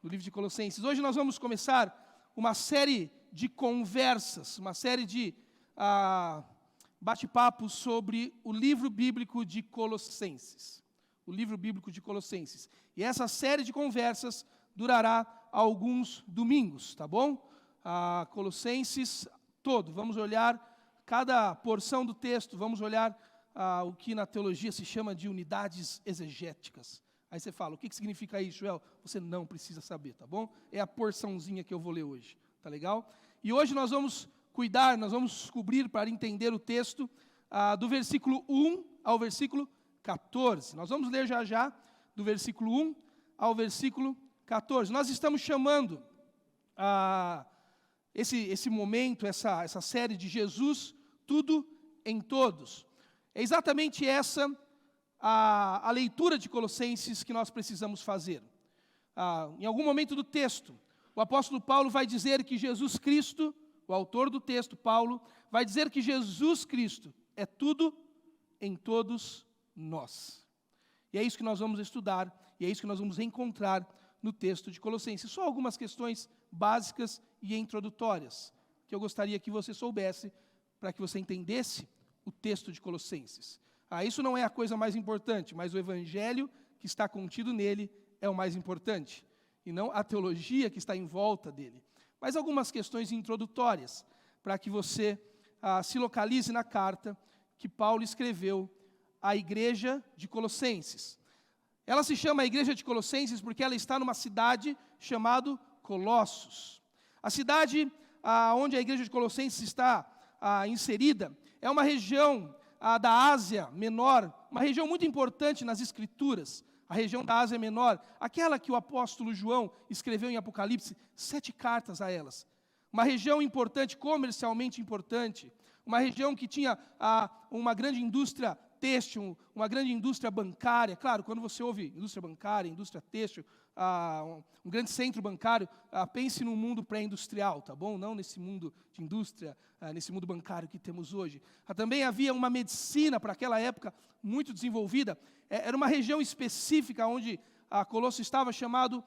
do livro de Colossenses. Hoje nós vamos começar uma série de conversas, uma série de bate-papos sobre o livro bíblico de Colossenses. O livro bíblico de Colossenses. E essa série de conversas durará alguns domingos, tá bom? Colossenses todo. Vamos olhar cada porção do texto, vamos olhar o que na teologia se chama de unidades exegéticas. Aí você fala, o que significa isso, Joel? Você não precisa saber, tá bom? É a porçãozinha que eu vou ler hoje, tá legal? E hoje nós vamos nós vamos descobrir para entender o texto do versículo 1 ao versículo 14. Nós vamos ler já do versículo 1 ao versículo 14. Nós estamos chamando esse momento, essa série de Jesus, tudo em todos. É exatamente essa a leitura de Colossenses que nós precisamos fazer. Em algum momento do texto, o apóstolo Paulo vai dizer que Jesus Cristo, o autor do texto, Paulo, vai dizer que Jesus Cristo é tudo em todos nós. E é isso que nós vamos estudar, e é isso que nós vamos encontrar no texto de Colossenses. Só algumas questões básicas e introdutórias, que eu gostaria que você soubesse, para que você entendesse o texto de Colossenses. Isso não é a coisa mais importante, mas o evangelho que está contido nele é o mais importante, e não a teologia que está em volta dele. Mas algumas questões introdutórias, para que você se localize na carta que Paulo escreveu à igreja de Colossenses. Ela se chama a igreja de Colossenses porque ela está numa cidade chamada Colossos. A cidade onde a igreja de Colossenses está inserida é uma região da Ásia Menor, uma região muito importante nas Escrituras, a região da Ásia Menor, aquela que o apóstolo João escreveu em Apocalipse 7 cartas a elas. Uma região importante, comercialmente importante, uma região que tinha uma grande indústria têxtil, uma grande indústria bancária. Claro, quando você ouve indústria bancária, indústria têxtil, um grande centro bancário, pense num mundo pré-industrial, tá bom? Não nesse mundo de indústria, nesse mundo bancário que temos hoje. Também havia uma medicina para aquela época muito desenvolvida. Era uma região específica onde Colosso estava, chamado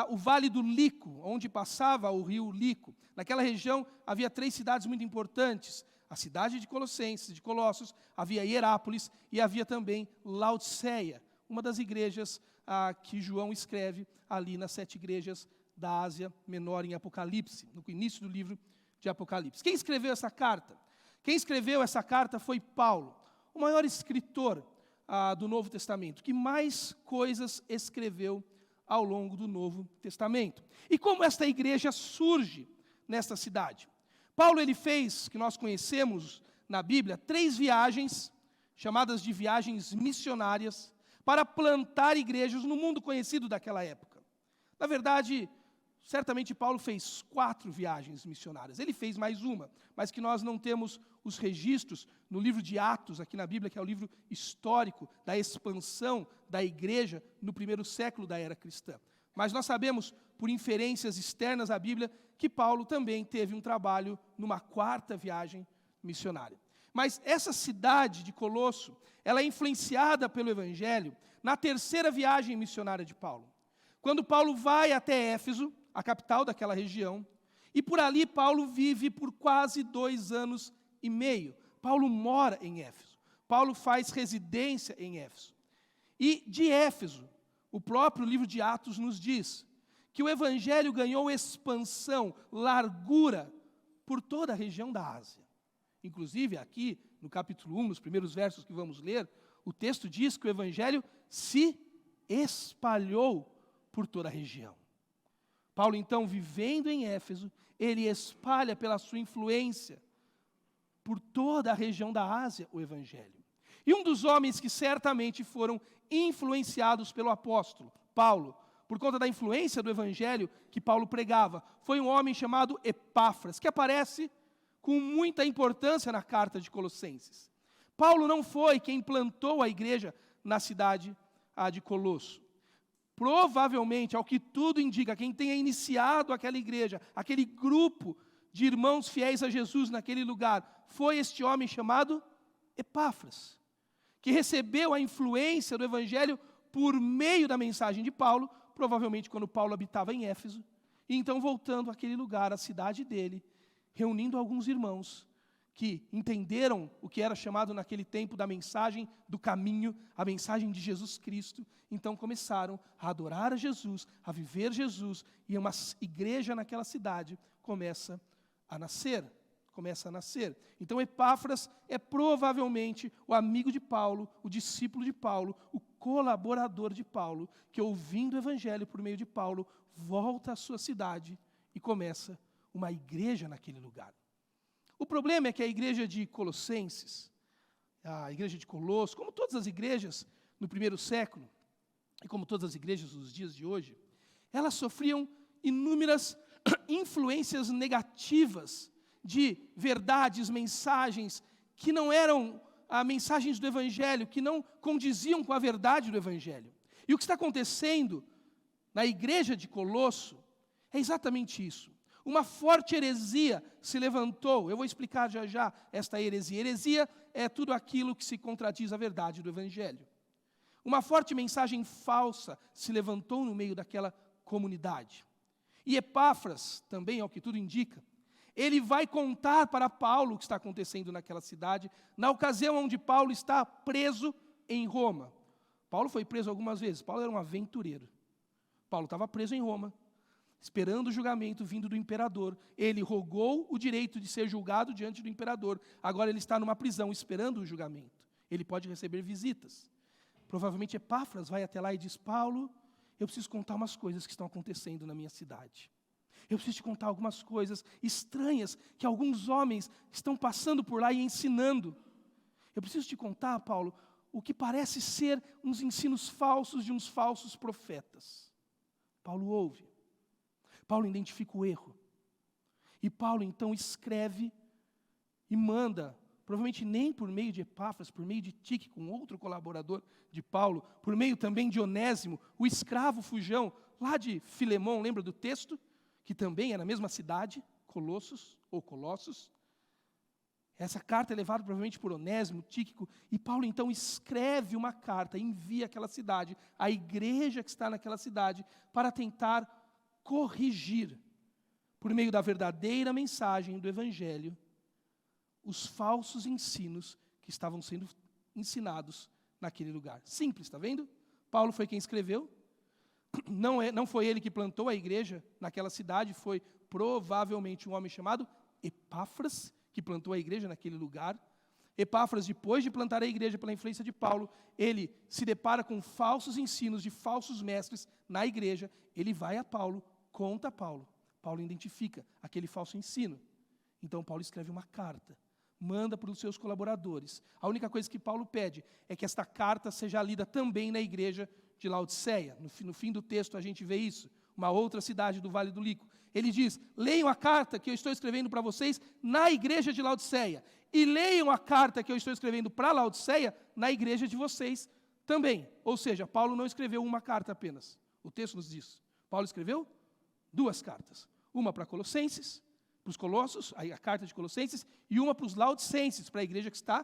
o Vale do Lico, onde passava o rio Lico. Naquela região havia 3 cidades muito importantes. A cidade de Colossenses, de Colossos, havia Hierápolis e havia também Laodiceia, uma das igrejas que João escreve ali nas 7 igrejas da Ásia Menor em Apocalipse, no início do livro de Apocalipse. Quem escreveu essa carta? Quem escreveu essa carta foi Paulo, o maior escritor do Novo Testamento, que mais coisas escreveu ao longo do Novo Testamento. E como esta igreja surge nesta cidade? Paulo ele fez, que nós conhecemos na Bíblia, 3 viagens, chamadas de viagens missionárias, para plantar igrejas no mundo conhecido daquela época. Na verdade, certamente Paulo fez 4 viagens missionárias. Ele fez mais uma, mas que nós não temos os registros no livro de Atos, aqui na Bíblia, que é o livro histórico da expansão da igreja no primeiro século da era cristã. Mas nós sabemos, por inferências externas à Bíblia, que Paulo também teve um trabalho numa 4ª viagem missionária. Mas essa cidade de Colosso, ela é influenciada pelo Evangelho na 3ª viagem missionária de Paulo. Quando Paulo vai até Éfeso, a capital daquela região, e por ali Paulo vive por quase 2 anos e meio. Paulo mora em Éfeso. Paulo faz residência em Éfeso. E de Éfeso, o próprio livro de Atos nos diz que o Evangelho ganhou expansão, largura, por toda a região da Ásia. Inclusive, aqui, no capítulo 1, nos primeiros versos que vamos ler, o texto diz que o Evangelho se espalhou por toda a região. Paulo, então, vivendo em Éfeso, ele espalha pela sua influência por toda a região da Ásia o Evangelho. E um dos homens que certamente foram influenciados pelo apóstolo Paulo, por conta da influência do Evangelho que Paulo pregava, foi um homem chamado Epáfras, que aparece com muita importância na carta de Colossenses. Paulo não foi quem plantou a igreja na cidade de Colosso. Provavelmente, ao que tudo indica, quem tenha iniciado aquela igreja, aquele grupo de irmãos fiéis a Jesus naquele lugar, foi este homem chamado Epáfras, que recebeu a influência do Evangelho por meio da mensagem de Paulo, provavelmente quando Paulo habitava em Éfeso, e então voltando àquele lugar, à cidade dele, reunindo alguns irmãos que entenderam o que era chamado naquele tempo da mensagem do caminho, a mensagem de Jesus Cristo, então começaram a adorar a Jesus, a viver Jesus, e uma igreja naquela cidade começa a nascer. Então Epáfras é provavelmente o amigo de Paulo, o discípulo de Paulo, o colaborador de Paulo, que ouvindo o evangelho por meio de Paulo, volta à sua cidade e começa uma igreja naquele lugar. O problema é que a igreja de Colossenses, a igreja de Colosso, como todas as igrejas no primeiro século, e como todas as igrejas dos dias de hoje, elas sofriam inúmeras influências negativas de verdades, mensagens que não eram mensagens do Evangelho, que não condiziam com a verdade do Evangelho. E o que está acontecendo na igreja de Colosso é exatamente isso. Uma forte heresia se levantou. Eu vou explicar já já esta heresia. Heresia é tudo aquilo que se contradiz à verdade do Evangelho. Uma forte mensagem falsa se levantou no meio daquela comunidade. E Epáfras, também, ao que tudo indica, ele vai contar para Paulo o que está acontecendo naquela cidade, na ocasião onde Paulo está preso em Roma. Paulo foi preso algumas vezes, Paulo era um aventureiro. Paulo estava preso em Roma, esperando o julgamento vindo do imperador. Ele rogou o direito de ser julgado diante do imperador. Agora ele está numa prisão esperando o julgamento. Ele pode receber visitas. Provavelmente Epáfras vai até lá e diz: Paulo, eu preciso contar umas coisas que estão acontecendo na minha cidade. Eu preciso te contar algumas coisas estranhas que alguns homens estão passando por lá e ensinando. Eu preciso te contar, Paulo, o que parece ser uns ensinos falsos de uns falsos profetas. Paulo ouve. Paulo identifica o erro. E Paulo então escreve e manda, provavelmente nem por meio de Epáfras, por meio de Tíquico, um outro colaborador de Paulo, por meio também de Onésimo, o escravo fujão, lá de Filemão, lembra do texto? Que também é na mesma cidade, Colossos, ou Colossos. Essa carta é levada provavelmente por Onésimo, Tíquico, e Paulo então escreve uma carta, envia àquela cidade, à igreja que está naquela cidade, para tentar corrigir, por meio da verdadeira mensagem do Evangelho, os falsos ensinos que estavam sendo ensinados naquele lugar. Simples, está vendo? Paulo foi quem escreveu. Não foi ele que plantou a igreja naquela cidade, foi provavelmente um homem chamado Epáfras, que plantou a igreja naquele lugar. Epáfras, depois de plantar a igreja pela influência de Paulo, ele se depara com falsos ensinos de falsos mestres na igreja. Ele vai a Paulo, conta a Paulo. Paulo identifica aquele falso ensino. Então Paulo escreve uma carta, manda para os seus colaboradores. A única coisa que Paulo pede é que esta carta seja lida também na igreja de Laodiceia. No fim do texto a gente vê isso, uma outra cidade do Vale do Lico. Ele diz: leiam a carta que eu estou escrevendo para vocês na igreja de Laodiceia, e leiam a carta que eu estou escrevendo para Laodiceia na igreja de vocês também. Ou seja, Paulo não escreveu uma carta apenas, o texto nos diz. Paulo escreveu 2 cartas, uma para Colossenses, para os Colossos, a carta de Colossenses, e uma para os Laodicenses, para a igreja que está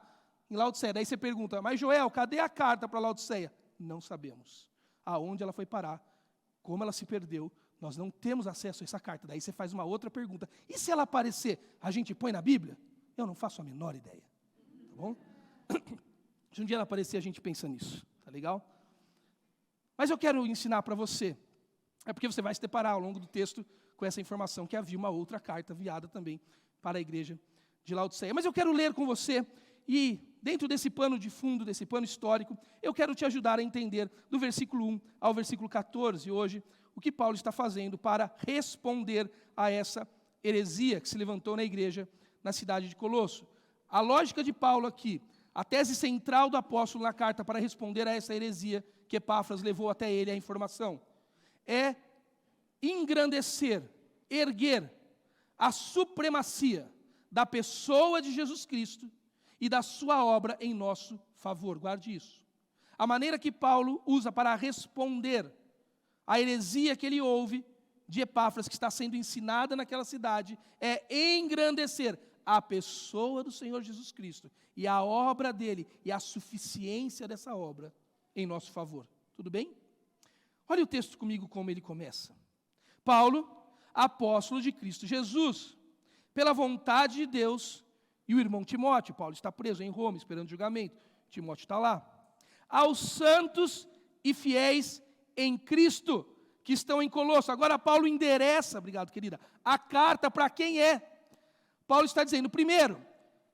em Laodiceia. Daí você pergunta: mas Joel, cadê a carta para Laodiceia? Não sabemos aonde ela foi parar, como ela se perdeu, nós não temos acesso a essa carta. Daí você faz uma outra pergunta: e se ela aparecer, a gente põe na Bíblia? Eu não faço a menor ideia, tá bom? Se um dia ela aparecer, a gente pensa nisso, tá legal? Mas eu quero ensinar para você, é porque você vai se deparar ao longo do texto com essa informação, que havia uma outra carta enviada também para a igreja de Laodiceia. Mas eu quero ler com você, e dentro desse pano de fundo, desse pano histórico, eu quero te ajudar a entender do versículo 1 ao versículo 14, hoje, o que Paulo está fazendo para responder a essa heresia que se levantou na igreja na cidade de Colosso. A lógica de Paulo aqui, a tese central do apóstolo na carta para responder a essa heresia que Epáfras levou até ele a informação, é engrandecer, erguer a supremacia da pessoa de Jesus Cristo e da sua obra em nosso favor. Guarde isso. A maneira que Paulo usa para responder à heresia que ele ouve de Epáfras, que está sendo ensinada naquela cidade, é engrandecer a pessoa do Senhor Jesus Cristo e a obra dele e a suficiência dessa obra em nosso favor. Tudo bem? Olha o texto comigo como ele começa. Paulo, apóstolo de Cristo Jesus, pela vontade de Deus, e o irmão Timóteo. Paulo está preso em Roma, esperando julgamento. Timóteo está lá. Aos santos e fiéis em Cristo, que estão em Colosso. Agora Paulo endereça, obrigado querida, a carta para quem é. Paulo está dizendo, primeiro,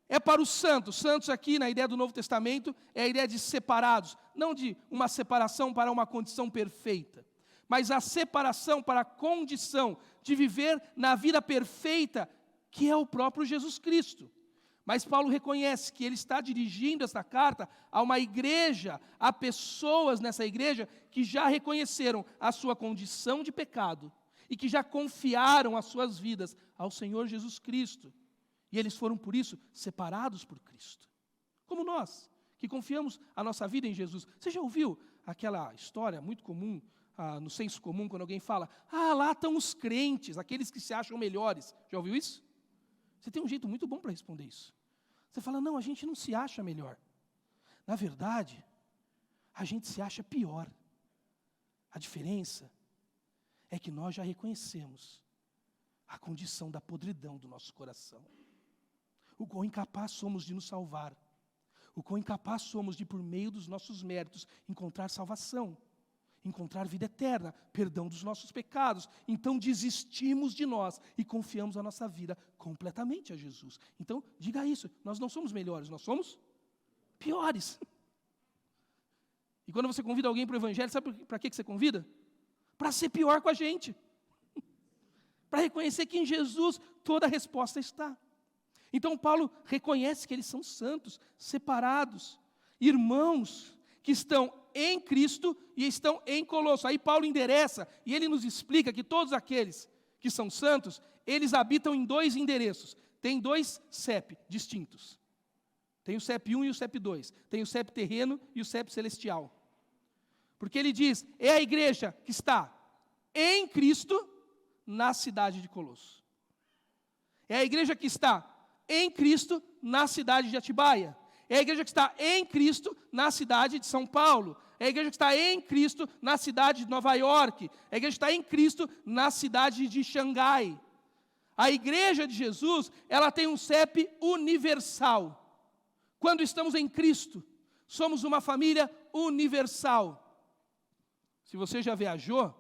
é para os santos. Santos aqui, na ideia do Novo Testamento, é a ideia de separados. Não de uma separação para uma condição perfeita, mas a separação para a condição de viver na vida perfeita, que é o próprio Jesus Cristo. Mas Paulo reconhece que ele está dirigindo essa carta a uma igreja, a pessoas nessa igreja que já reconheceram a sua condição de pecado e que já confiaram as suas vidas ao Senhor Jesus Cristo. E eles foram, por isso, separados por Cristo. Como nós, que confiamos a nossa vida em Jesus. Você já ouviu aquela história muito comum, no senso comum, quando alguém fala, lá estão os crentes, aqueles que se acham melhores. Já ouviu isso? Você tem um jeito muito bom para responder isso. Você fala, não, a gente não se acha melhor. Na verdade, a gente se acha pior. A diferença é que nós já reconhecemos a condição da podridão do nosso coração. O quão incapaz somos de nos salvar. O quão incapaz somos de, por meio dos nossos méritos, encontrar salvação. Encontrar vida eterna, perdão dos nossos pecados. Então desistimos de nós e confiamos a nossa vida completamente a Jesus. Então, diga isso, nós não somos melhores, nós somos piores. E quando você convida alguém para o Evangelho, sabe para que você convida? Para ser pior com a gente. Para reconhecer que em Jesus toda a resposta está. Então Paulo reconhece que eles são santos, separados, irmãos que estão em Cristo e estão em Colosso. Aí Paulo endereça e ele nos explica que todos aqueles que são santos, eles habitam em 2 endereços. Tem 2 CEP distintos. Tem o CEP 1 e o CEP 2. Tem o CEP terreno e o CEP celestial. Porque ele diz, é a igreja que está em Cristo na cidade de Colosso. É a igreja que está em Cristo na cidade de Atibaia. É a igreja que está em Cristo na cidade de São Paulo. É a igreja que está em Cristo na cidade de Nova York. É a igreja que está em Cristo na cidade de Xangai. A igreja de Jesus, ela tem um CEP universal. Quando estamos em Cristo, somos uma família universal. Se você já viajou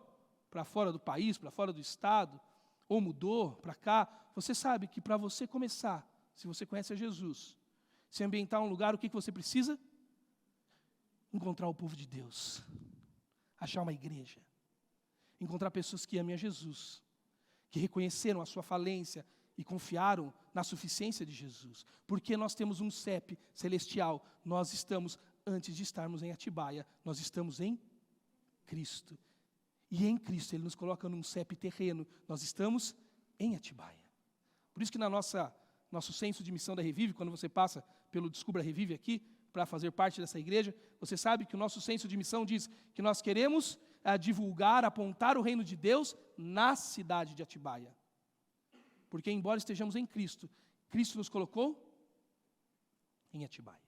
para fora do país, para fora do estado, ou mudou para cá, você sabe que para você começar, se você conhece a Jesus, se ambientar um lugar, o que você precisa? Encontrar o povo de Deus. Achar uma igreja. Encontrar pessoas que amem a Jesus. Que reconheceram a sua falência e confiaram na suficiência de Jesus. Porque nós temos um CEP celestial. Nós estamos, antes de estarmos em Atibaia, nós estamos em Cristo. E em Cristo Ele nos coloca num CEP terreno. Nós estamos em Atibaia. Por isso que nosso senso de missão da Revive, quando você passa pelo Descubra Revive aqui, para fazer parte dessa igreja, você sabe que o nosso senso de missão diz que nós queremos divulgar, apontar o reino de Deus na cidade de Atibaia. Porque embora estejamos em Cristo, Cristo nos colocou em Atibaia.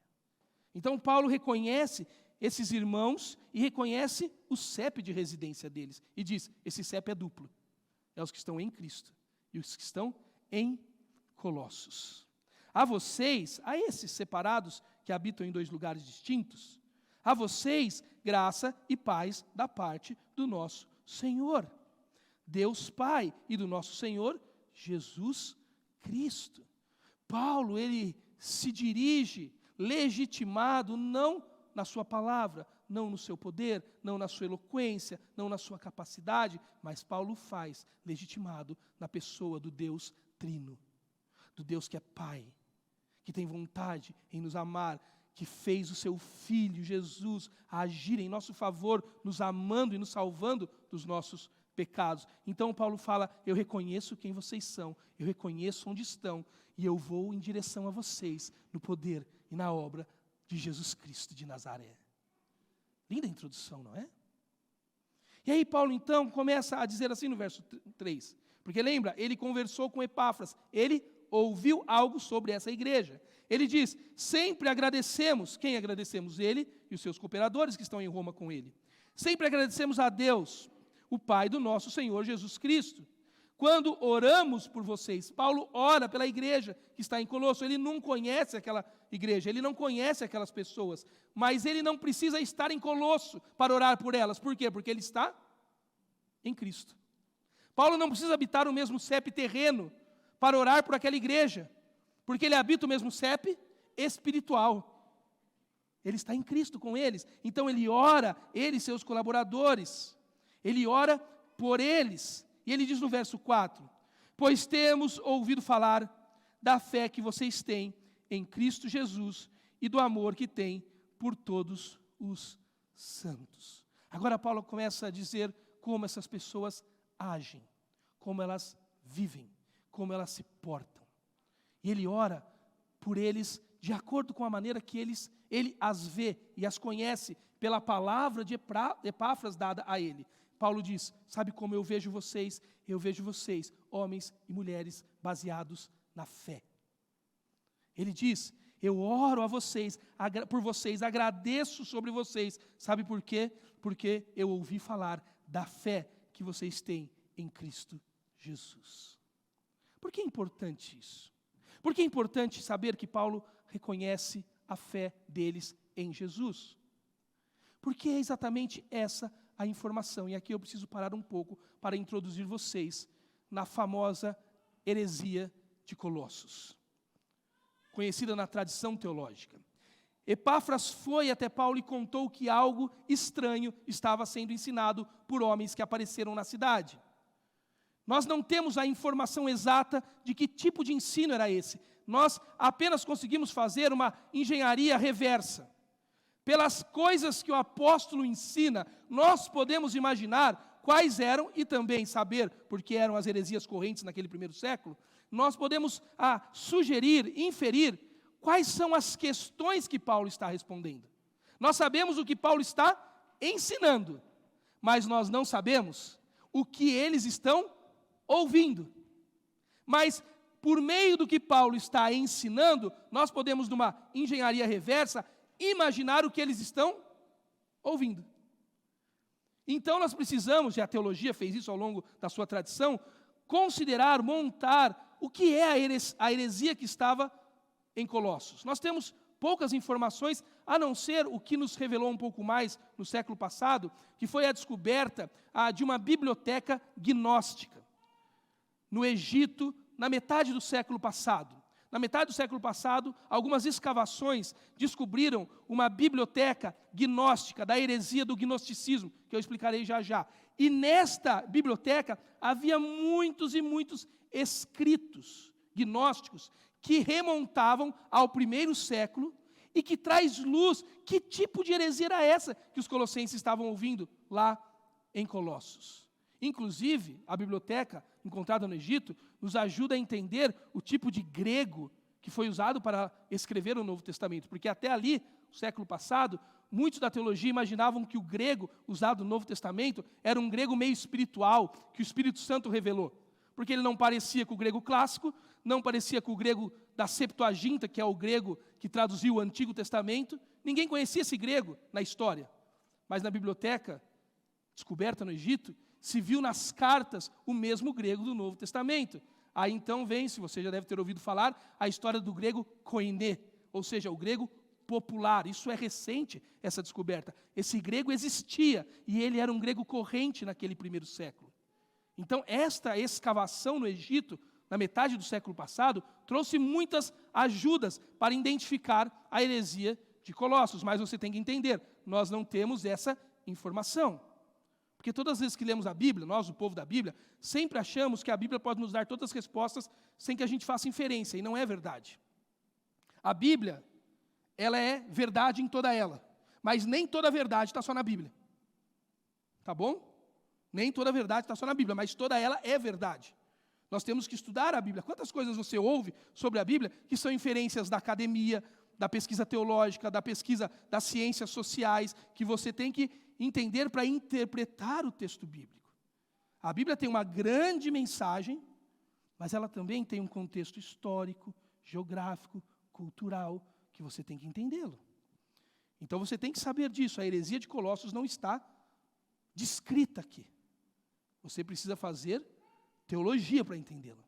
Então Paulo reconhece esses irmãos e reconhece o CEP de residência deles. E diz, esse CEP é duplo. É os que estão em Cristo e os que estão em Colossos. A vocês, a esses separados que habitam em 2 lugares distintos, a vocês, graça e paz da parte do nosso Senhor, Deus Pai, e do nosso Senhor, Jesus Cristo. Paulo, ele se dirige legitimado não na sua palavra, não no seu poder, não na sua eloquência, não na sua capacidade, mas Paulo faz legitimado na pessoa do Deus Trino, do Deus que é Pai, que tem vontade em nos amar, que fez o seu Filho, Jesus, agir em nosso favor, nos amando e nos salvando dos nossos pecados. Então Paulo fala, eu reconheço quem vocês são, eu reconheço onde estão, e eu vou em direção a vocês, no poder e na obra de Jesus Cristo de Nazaré. Linda introdução, não é? E aí Paulo então começa a dizer assim no verso 3, porque lembra, ele conversou com Epáfras, ele ouviu algo sobre essa igreja. Ele diz, sempre agradecemos, quem agradecemos? Ele e os seus cooperadores que estão em Roma com ele. Sempre agradecemos a Deus, o Pai do nosso Senhor Jesus Cristo. Quando oramos por vocês, Paulo ora pela igreja que está em Colosso. Ele não conhece aquela igreja, ele não conhece aquelas pessoas, mas ele não precisa estar em Colosso para orar por elas. Por quê? Porque ele está em Cristo. Paulo não precisa habitar o mesmo CEP terreno para orar por aquela igreja, porque ele habita o mesmo CEP espiritual. Ele está em Cristo com eles. Então ele ora, ele e seus colaboradores. Ele ora por eles. E ele diz no verso 4: pois temos ouvido falar da fé que vocês têm em Cristo Jesus e do amor que têm por todos os santos. Agora Paulo começa a dizer como essas pessoas agem, como elas vivem, como elas se portam. E ele ora por eles de acordo com a maneira que ele as vê e as conhece pela palavra de Epáfras dada a ele. Paulo diz: sabe como eu vejo vocês? Eu vejo vocês, homens e mulheres, baseados na fé. Ele diz: eu oro a vocês, por vocês, agradeço sobre vocês. Sabe por quê? Porque eu ouvi falar da fé que vocês têm em Cristo Jesus. Por que é importante isso? Por que é importante saber que Paulo reconhece a fé deles em Jesus? Porque é exatamente essa a informação. E aqui eu preciso parar um pouco para introduzir vocês na famosa heresia de Colossos, conhecida na tradição teológica. Epáfras foi até Paulo e contou que algo estranho estava sendo ensinado por homens que apareceram na cidade. Nós não temos a informação exata de que tipo de ensino era esse. Nós apenas conseguimos fazer uma engenharia reversa. Pelas coisas que o apóstolo ensina, nós podemos imaginar quais eram e também saber, porque eram as heresias correntes naquele primeiro século, nós podemos sugerir, inferir quais são as questões que Paulo está respondendo. Nós sabemos o que Paulo está ensinando, mas nós não sabemos o que eles estão ouvindo. Mas, por meio do que Paulo está ensinando, nós podemos, numa engenharia reversa, imaginar o que eles estão ouvindo. Então nós precisamos, e a teologia fez isso ao longo da sua tradição, considerar, montar o que é a heresia que estava em Colossos. Nós temos poucas informações, a não ser o que nos revelou um pouco mais no século passado, que foi a descoberta de uma biblioteca gnóstica no Egito, na metade do século passado. Na metade do século passado, algumas escavações descobriram uma biblioteca gnóstica, da heresia do gnosticismo, que eu explicarei já já. E nesta biblioteca havia muitos e muitos escritos gnósticos que remontavam ao primeiro século e que traz luz. Que tipo de heresia era essa que os colossenses estavam ouvindo lá em Colossos? Inclusive, a biblioteca encontrada no Egito nos ajuda a entender o tipo de grego que foi usado para escrever o Novo Testamento, porque até ali, no século passado, muitos da teologia imaginavam que o grego usado no Novo Testamento era um grego meio espiritual, que o Espírito Santo revelou, porque ele não parecia com o grego clássico, não parecia com o grego da Septuaginta, que é o grego que traduziu o Antigo Testamento. Ninguém conhecia esse grego na história, mas na biblioteca descoberta no Egito, se viu nas cartas o mesmo grego do Novo Testamento. Aí então vem, se você já deve ter ouvido falar, a história do grego koiné, ou seja, o grego popular. Isso é recente, essa descoberta. Esse grego existia, e ele era um grego corrente naquele primeiro século. Então, esta escavação no Egito, na metade do século passado, trouxe muitas ajudas para identificar a heresia de Colossos. Mas você tem que entender, nós não temos essa informação. Porque todas as vezes que lemos a Bíblia, nós, o povo da Bíblia, sempre achamos que a Bíblia pode nos dar todas as respostas sem que a gente faça inferência, e não é verdade. A Bíblia, ela é verdade em toda ela, mas nem toda a verdade está só na Bíblia. Tá bom? Nem toda a verdade está só na Bíblia, mas toda ela é verdade. Nós temos que estudar a Bíblia. Quantas coisas você ouve sobre a Bíblia que são inferências da academia, da pesquisa teológica, da pesquisa das ciências sociais, que você tem que entender para interpretar o texto bíblico. A Bíblia tem uma grande mensagem, mas ela também tem um contexto histórico, geográfico, cultural, que você tem que entendê-lo. Então você tem que saber disso. A heresia de Colossos não está descrita aqui. Você precisa fazer teologia para entendê-la.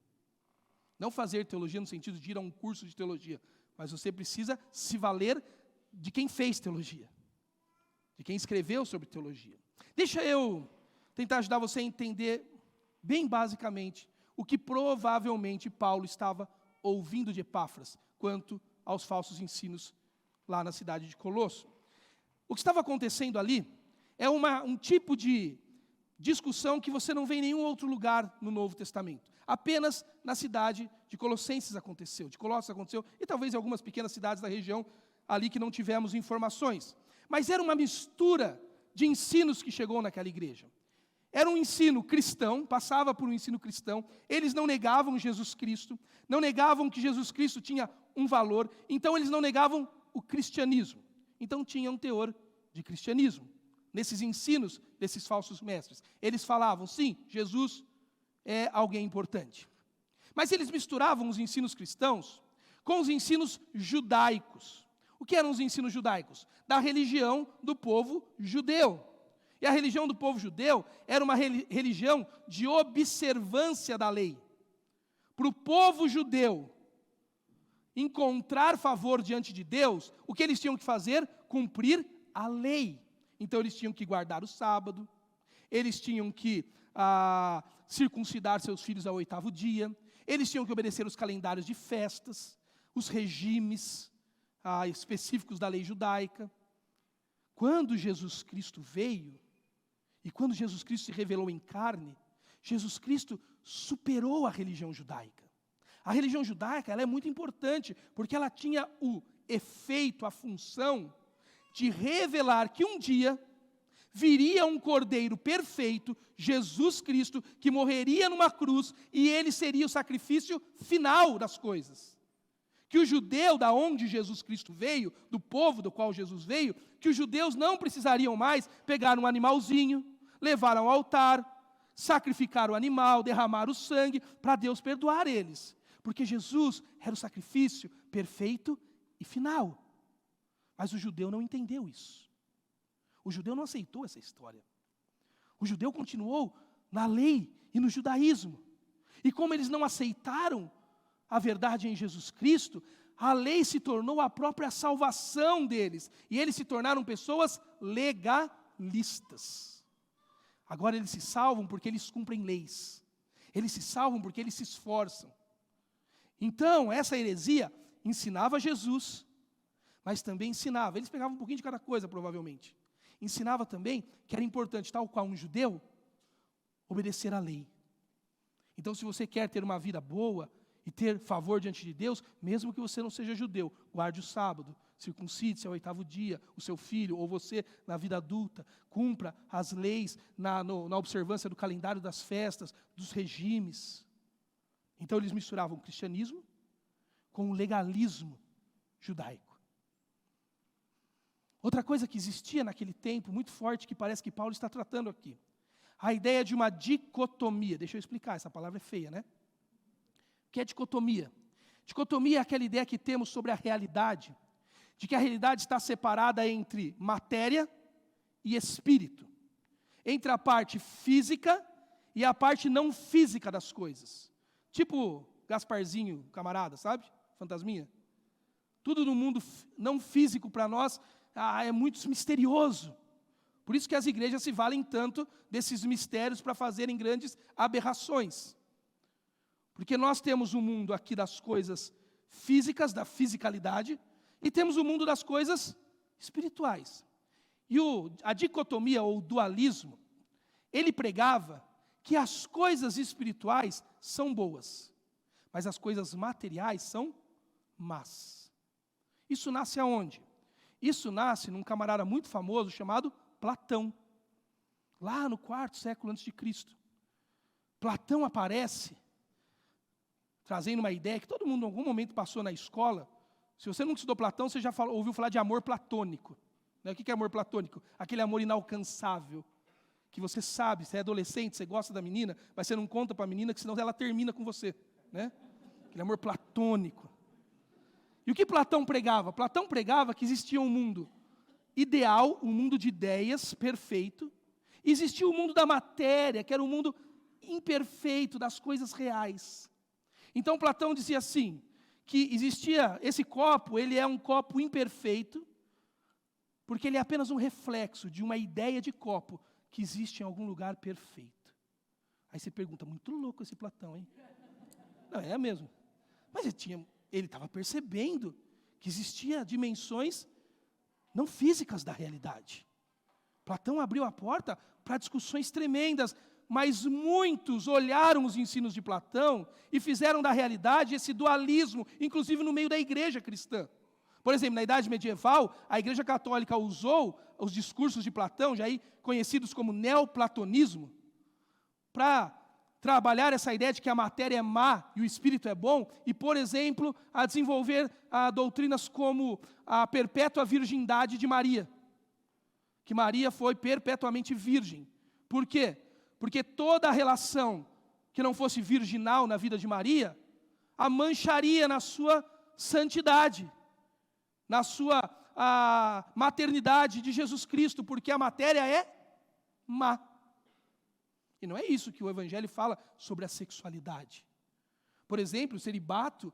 Não fazer teologia no sentido de ir a um curso de teologia, mas você precisa se valer de quem fez teologia, de quem escreveu sobre teologia. Deixa eu tentar ajudar você a entender, bem basicamente, o que provavelmente Paulo estava ouvindo de Epáfras, quanto aos falsos ensinos lá na cidade de Colosso. O que estava acontecendo ali é um tipo de discussão que você não vê em nenhum outro lugar no Novo Testamento. Apenas na cidade de Colossenses aconteceu, de Colossos aconteceu, e talvez em algumas pequenas cidades da região ali que não tivemos informações. Mas era uma mistura de ensinos que chegou naquela igreja. Era um ensino cristão, passava por um ensino cristão, eles não negavam Jesus Cristo, não negavam que Jesus Cristo tinha um valor, então eles não negavam o cristianismo. Então tinha um teor de cristianismo nesses ensinos desses falsos mestres. Eles falavam, sim, Jesus é alguém importante. Mas eles misturavam os ensinos cristãos com os ensinos judaicos. O que eram os ensinos judaicos? Da religião do povo judeu. E a religião do povo judeu era uma religião de observância da lei. Para o povo judeu encontrar favor diante de Deus, o que eles tinham que fazer? Cumprir a lei. Então eles tinham que guardar o sábado, eles tinham que circuncidar seus filhos ao 8º dia, eles tinham que obedecer os calendários de festas, os regimes específicos da lei judaica. Quando Jesus Cristo veio, e quando Jesus Cristo se revelou em carne, Jesus Cristo superou a religião judaica. A religião judaica ela é muito importante, porque ela tinha o efeito, a função de revelar que um dia viria um cordeiro perfeito, Jesus Cristo, que morreria numa cruz, e ele seria o sacrifício final das coisas. Que o judeu, da onde Jesus Cristo veio, do povo do qual Jesus veio, que os judeus não precisariam mais pegar um animalzinho, levar ao altar, sacrificar o animal, derramar o sangue, para Deus perdoar eles. Porque Jesus era o sacrifício perfeito e final. Mas o judeu não entendeu isso. O judeu não aceitou essa história. O judeu continuou na lei e no judaísmo. E como eles não aceitaram a verdade em Jesus Cristo, a lei se tornou a própria salvação deles. E eles se tornaram pessoas legalistas. Agora eles se salvam porque eles cumprem leis. Eles se salvam porque eles se esforçam. Então, essa heresia ensinava Jesus, mas também ensinava, eles pegavam um pouquinho de cada coisa, provavelmente. Ensinava também que era importante, tal qual um judeu, obedecer à lei. Então, se você quer ter uma vida boa e ter favor diante de Deus, mesmo que você não seja judeu, guarde o sábado, circuncide-se ao 8º dia, o seu filho ou você na vida adulta, cumpra as leis na observância do calendário das festas, dos regimes. Então eles misturavam o cristianismo com o legalismo judaico. Outra coisa que existia naquele tempo, muito forte, que parece que Paulo está tratando aqui, a ideia de uma dicotomia. Deixa eu explicar, essa palavra é feia, né? O que é dicotomia? Dicotomia é aquela ideia que temos sobre a realidade, de que a realidade está separada entre matéria e espírito, entre a parte física e a parte não física das coisas. Tipo Gasparzinho, camarada, sabe? Fantasminha. Tudo no mundo não físico para nós é muito misterioso. Por isso que as igrejas se valem tanto desses mistérios para fazerem grandes aberrações. Porque nós temos o mundo aqui das coisas físicas, da fisicalidade, e temos o mundo das coisas espirituais. E a dicotomia ou dualismo, ele pregava que as coisas espirituais são boas, mas as coisas materiais são más. Isso nasce aonde? Isso nasce num camarada muito famoso chamado Platão, lá no 4º século antes de Cristo. Platão aparece trazendo uma ideia que todo mundo em algum momento passou na escola. Se você nunca estudou Platão, você já ouviu falar de amor platônico. Né? O que é amor platônico? Aquele amor inalcançável, que você sabe, você é adolescente, você gosta da menina, mas você não conta para a menina, que senão ela termina com você. Né? Aquele amor platônico. E o que Platão pregava? Platão pregava que existia um mundo ideal, um mundo de ideias perfeito, Existia o mundo da matéria, que era o mundo imperfeito das coisas reais. Então Platão dizia assim, que existia esse copo, ele é um copo imperfeito, porque ele é apenas um reflexo de uma ideia de copo que existe em algum lugar perfeito. Aí você pergunta, muito louco esse Platão, hein? Não, é mesmo. Mas ele estava percebendo que existia dimensões não físicas da realidade. Platão abriu a porta para discussões tremendas, mas muitos olharam os ensinos de Platão e fizeram da realidade esse dualismo, inclusive no meio da igreja cristã. Por exemplo, na Idade Medieval, a Igreja Católica usou os discursos de Platão, já aí conhecidos como neoplatonismo, para trabalhar essa ideia de que a matéria é má e o espírito é bom, e, por exemplo, a desenvolver doutrinas como a perpétua virgindade de Maria, que Maria foi perpetuamente virgem. Por quê? Porque toda a relação que não fosse virginal na vida de Maria, a mancharia na sua santidade, na sua maternidade de Jesus Cristo, porque a matéria é má. E não é isso que o Evangelho fala sobre a sexualidade. Por exemplo, o celibato,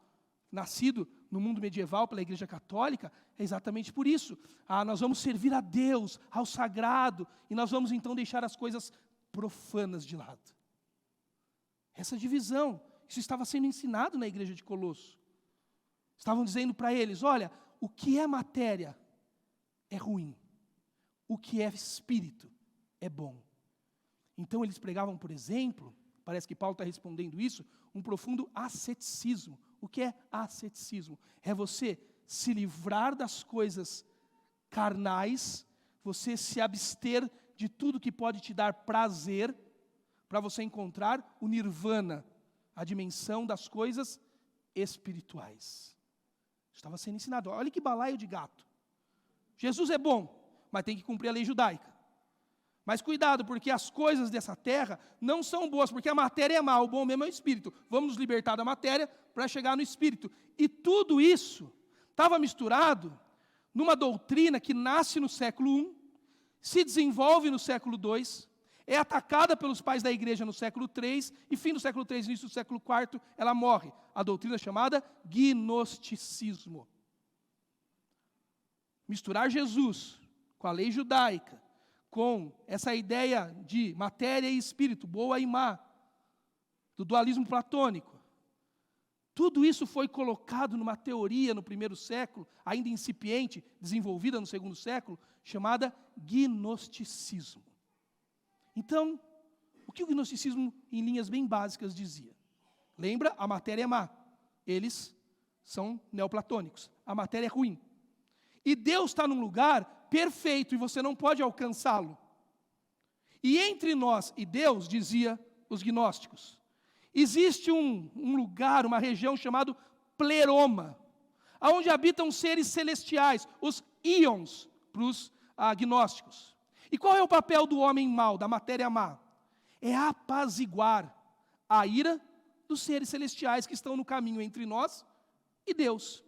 nascido no mundo medieval pela Igreja Católica, é exatamente por isso. Nós vamos servir a Deus, ao sagrado, e nós vamos então deixar as coisas profanas de lado. Essa divisão, isso estava sendo ensinado na igreja de Colosso. Estavam dizendo para eles, olha, o que é matéria é ruim, o que é espírito é bom. Então eles pregavam, por exemplo, parece que Paulo está respondendo isso, um profundo asceticismo. O que é asceticismo? É você se livrar das coisas carnais, você se abster de tudo que pode te dar prazer, para você encontrar o nirvana, a dimensão das coisas espirituais. Estava sendo ensinado, olha que balaio de gato. Jesus é bom, mas tem que cumprir a lei judaica. Mas cuidado, porque as coisas dessa terra não são boas, porque a matéria é má, o bom mesmo é o espírito. Vamos nos libertar da matéria para chegar no espírito. E tudo isso estava misturado numa doutrina que nasce no século I, se desenvolve no século II, é atacada pelos pais da igreja no século III, e fim do século III, início do século IV, ela morre. A doutrina chamada gnosticismo. Misturar Jesus com a lei judaica, com essa ideia de matéria e espírito, boa e má, do dualismo platônico. Tudo isso foi colocado numa teoria no primeiro século, ainda incipiente, desenvolvida no segundo século, chamada gnosticismo. Então, o que o gnosticismo, em linhas bem básicas, dizia? Lembra? A matéria é má. Eles são neoplatônicos. A matéria é ruim. E Deus está num lugar perfeito e você não pode alcançá-lo. E entre nós e Deus, dizia os gnósticos, existe um lugar, uma região chamado pleroma, onde habitam seres celestiais, os íons, para os gnósticos. E qual é o papel do homem mau, da matéria má? É apaziguar a ira dos seres celestiais que estão no caminho entre nós e Deus.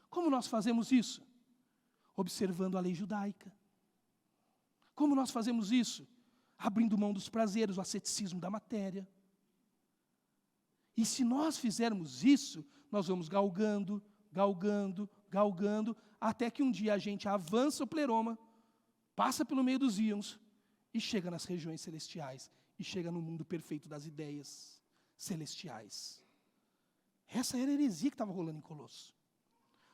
Como nós fazemos isso? Observando a lei judaica. Como nós fazemos isso? Abrindo mão dos prazeres, o asceticismo da matéria. E se nós fizermos isso, nós vamos galgando, galgando, galgando, até que um dia a gente avança o pleroma, passa pelo meio dos íons e chega nas regiões celestiais, e chega no mundo perfeito das ideias celestiais. Essa era a heresia que estava rolando em Colosso.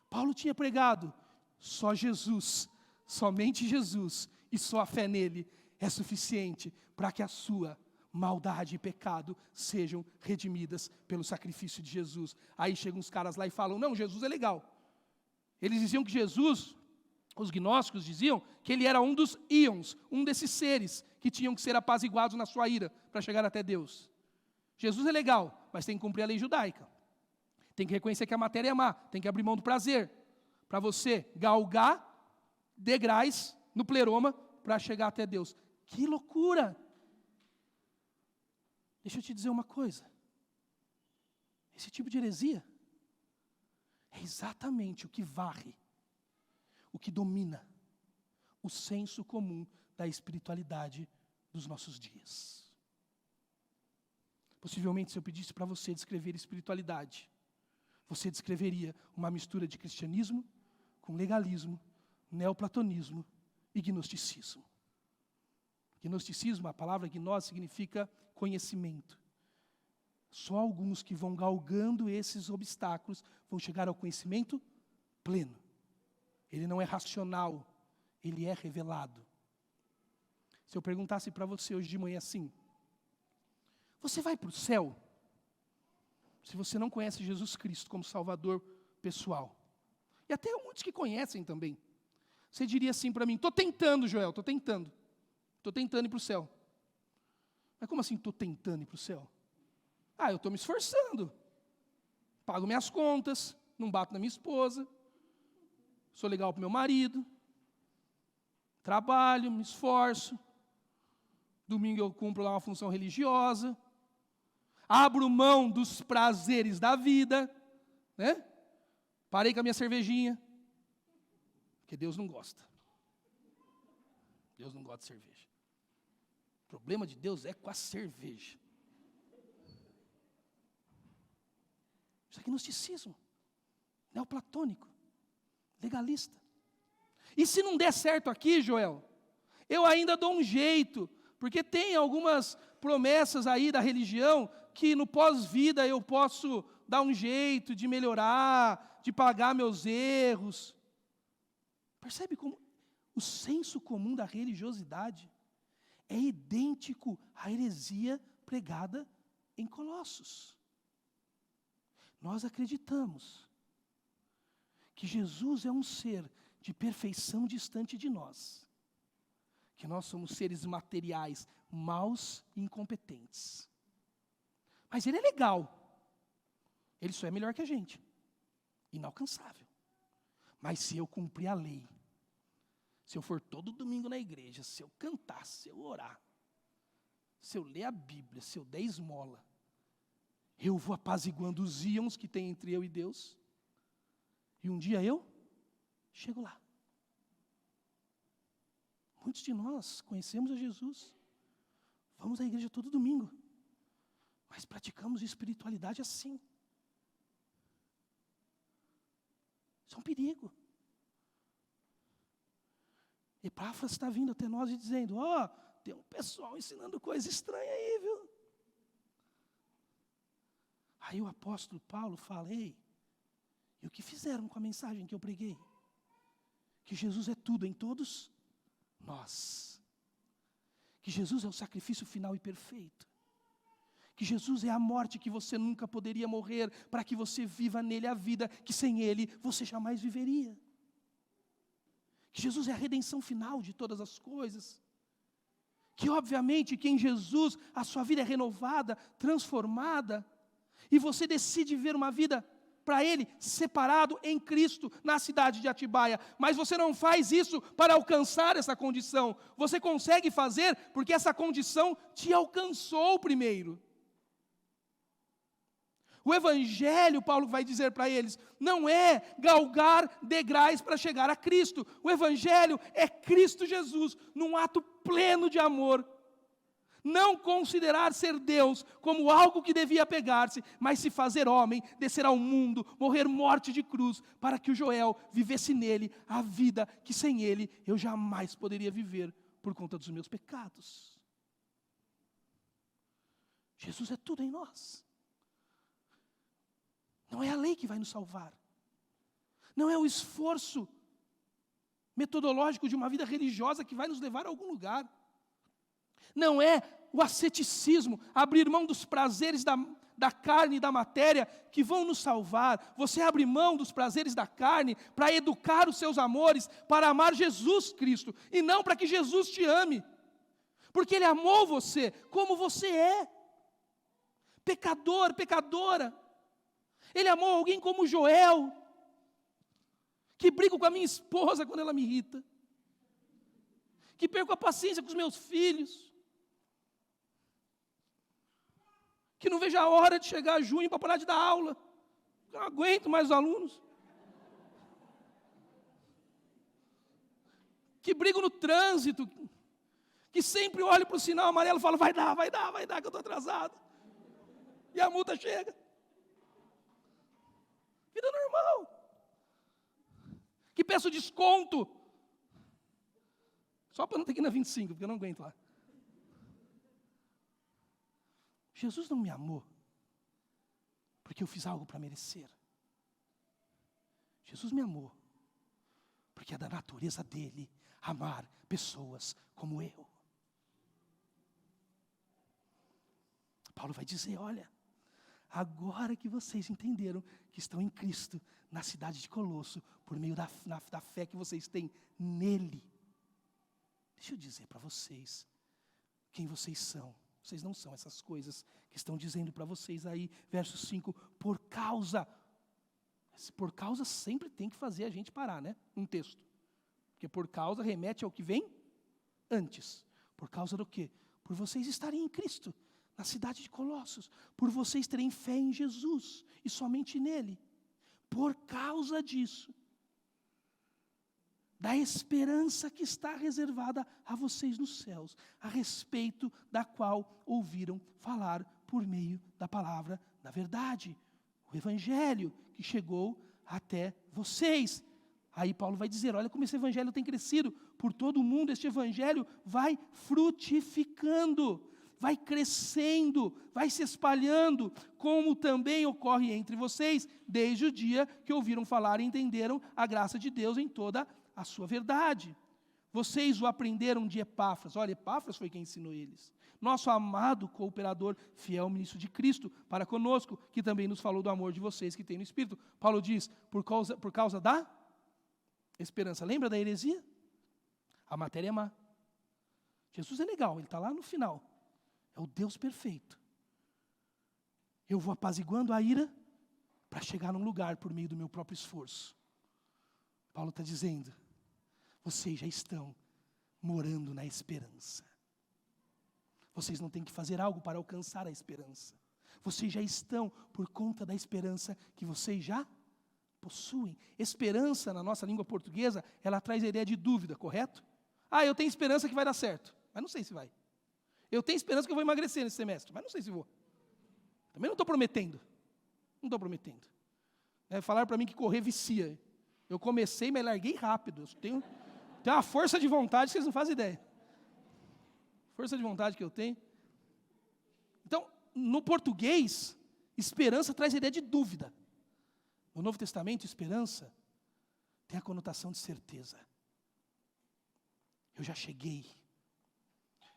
Paulo tinha pregado, só Jesus, somente Jesus, e só a fé nele é suficiente para que a sua maldade e pecado sejam redimidas pelo sacrifício de Jesus. Aí chegam uns caras lá e falam, não, Jesus é legal. Eles diziam que Jesus, os gnósticos diziam, que ele era um dos íons, um desses seres que tinham que ser apaziguados na sua ira para chegar até Deus. Jesus é legal, mas tem que cumprir a lei judaica. Tem que reconhecer que a matéria é má, tem que abrir mão do prazer, para você galgar degraus no pleroma para chegar até Deus. Que loucura! Deixa eu te dizer uma coisa. Esse tipo de heresia é exatamente o que varre, o que domina o senso comum da espiritualidade dos nossos dias. Possivelmente, se eu pedisse para você descrever espiritualidade, você descreveria uma mistura de cristianismo com legalismo, neoplatonismo e gnosticismo. Gnosticismo, a palavra gnós significa conhecimento. Só alguns que vão galgando esses obstáculos vão chegar ao conhecimento pleno. Ele não é racional, ele é revelado. Se eu perguntasse para você hoje de manhã assim, você vai para o céu? Se você não conhece Jesus Cristo como Salvador pessoal. E até muitos que conhecem também. Você diria assim para mim, estou tentando, Joel, estou tentando. Estou tentando ir para o céu. Mas como assim estou tentando ir para o céu? Eu estou me esforçando. Pago minhas contas, não bato na minha esposa. Sou legal para o meu marido. Trabalho, me esforço. Domingo eu cumpro lá uma função religiosa. Abro mão dos prazeres da vida, né? Parei com a minha cervejinha, porque Deus não gosta. Deus não gosta de cerveja. O problema de Deus é com a cerveja. Isso é gnosticismo, neoplatônico, legalista. E se não der certo aqui, Joel, eu ainda dou um jeito, porque tem algumas promessas aí da religião que no pós-vida eu posso dar um jeito de melhorar, de pagar meus erros. Percebe como o senso comum da religiosidade é idêntico à heresia pregada em Colossos. Nós acreditamos que Jesus é um ser de perfeição distante de nós, que nós somos seres materiais, maus e incompetentes. Mas ele é legal. Ele só é melhor que a gente. Inalcançável. Mas se eu cumprir a lei, se eu for todo domingo na igreja, se eu cantar, se eu orar, se eu ler a Bíblia, se eu der esmola, eu vou apaziguando os íons que tem entre eu e Deus. E um dia eu chego lá. Muitos de nós conhecemos a Jesus. Vamos à igreja todo domingo. Mas praticamos espiritualidade assim. Isso é um perigo. Epáfras está vindo até nós e dizendo, tem um pessoal ensinando coisa estranha aí, viu? Aí o apóstolo Paulo fala, e o que fizeram com a mensagem que eu preguei? Que Jesus é tudo em todos nós. Que Jesus é o sacrifício final e perfeito. Que Jesus é a morte que você nunca poderia morrer, para que você viva nele a vida que sem ele você jamais viveria. Que Jesus é a redenção final de todas as coisas. Que obviamente que em Jesus a sua vida é renovada, transformada, e você decide viver uma vida para ele, separado em Cristo, na cidade de Atibaia. Mas você não faz isso para alcançar essa condição. Você consegue fazer porque essa condição te alcançou primeiro. O Evangelho, Paulo vai dizer para eles, não é galgar degraus para chegar a Cristo. O Evangelho é Cristo Jesus, num ato pleno de amor. Não considerar ser Deus como algo que devia pegar-se, mas se fazer homem, descer ao mundo, morrer morte de cruz, para que o Joel vivesse nele a vida que sem ele eu jamais poderia viver, por conta dos meus pecados. Jesus é tudo em nós. Não é a lei que vai nos salvar. Não é o esforço metodológico de uma vida religiosa que vai nos levar a algum lugar. Não é o asceticismo, abrir mão dos prazeres da carne e da matéria que vão nos salvar. Você abre mão dos prazeres da carne para educar os seus amores, para amar Jesus Cristo, e não para que Jesus te ame. Porque Ele amou você como você é. Pecador, pecadora. Ele amou alguém como Joel, que brigo com a minha esposa quando ela me irrita, que perco a paciência com os meus filhos, que não vejo a hora de chegar a junho para parar de dar aula, eu não aguento mais os alunos, que brigo no trânsito, que sempre olha para o sinal amarelo e fala, vai dar, que eu estou atrasado. E a multa chega. Vida normal. Que peço desconto. Só para não ter que ir na 25, porque eu não aguento lá. Jesus não me amou porque eu fiz algo para merecer. Jesus me amou porque é da natureza dele amar pessoas como eu. Paulo vai dizer, olha, agora que vocês entenderam que estão em Cristo, na cidade de Colosso, por meio da fé que vocês têm nele, deixa eu dizer para vocês quem vocês são. Vocês não são essas coisas que estão dizendo para vocês aí, verso 5, por causa sempre tem que fazer a gente parar, né? Um texto. Porque por causa remete ao que vem antes. Por causa do quê? Por vocês estarem em Cristo, na cidade de Colossos, por vocês terem fé em Jesus e somente nele. Por causa disso, da esperança que está reservada a vocês nos céus, a respeito da qual ouviram falar por meio da palavra da verdade, o evangelho que chegou até vocês. Aí Paulo vai dizer, olha como esse evangelho tem crescido por todo o mundo, este evangelho vai frutificando, vai crescendo, vai se espalhando, como também ocorre entre vocês, desde o dia que ouviram falar e entenderam a graça de Deus em toda a sua verdade. Vocês o aprenderam de Epáfras. Olha, Epáfras foi quem ensinou eles. Nosso amado cooperador, fiel ministro de Cristo, para conosco, que também nos falou do amor de vocês que tem no Espírito. Paulo diz, por causa da esperança. Lembra da heresia? A matéria é má. Jesus é legal, ele está lá no final. É o Deus perfeito. Eu vou apaziguando a ira para chegar num lugar por meio do meu próprio esforço. Paulo está dizendo, vocês já estão morando na esperança. Vocês não têm que fazer algo para alcançar a esperança. Vocês já estão por conta da esperança que vocês já possuem. Esperança, na nossa língua portuguesa, ela traz a ideia de dúvida, correto? Eu tenho esperança que vai dar certo, mas não sei se vai. Eu tenho esperança que eu vou emagrecer nesse semestre, mas não sei se vou. Também não estou prometendo. Não estou prometendo. Falaram para mim que correr vicia. Eu comecei, mas larguei rápido. Eu tenho uma força de vontade que vocês não fazem ideia. Força de vontade que eu tenho. Então, no português, esperança traz a ideia de dúvida. No Novo Testamento, esperança tem a conotação de certeza. Eu já cheguei.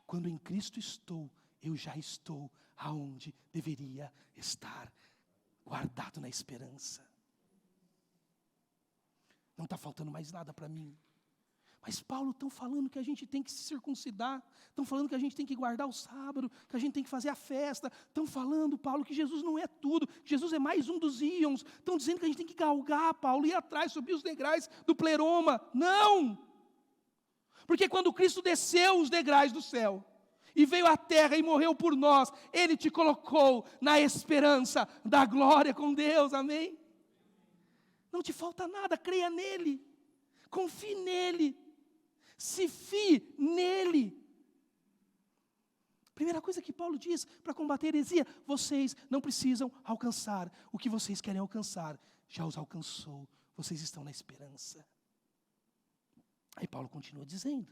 Quando em Cristo estou, eu já estou aonde deveria estar, guardado na esperança. Não está faltando mais nada para mim. Mas Paulo estão falando que a gente tem que se circuncidar, estão falando que a gente tem que guardar o sábado, que a gente tem que fazer a festa, estão falando, Paulo, que Jesus não é tudo, que Jesus é mais um dos íons, estão dizendo que a gente tem que galgar, Paulo, ir atrás, subir os degraus do pleroma. Não! Porque quando Cristo desceu os degraus do céu, e veio à terra e morreu por nós, Ele te colocou na esperança da glória com Deus, amém? Não te falta nada, creia nele, confie nele, se fie nele. Primeira coisa que Paulo diz para combater a heresia, vocês não precisam alcançar o que vocês querem alcançar, já os alcançou, vocês estão na esperança. Aí Paulo continua dizendo,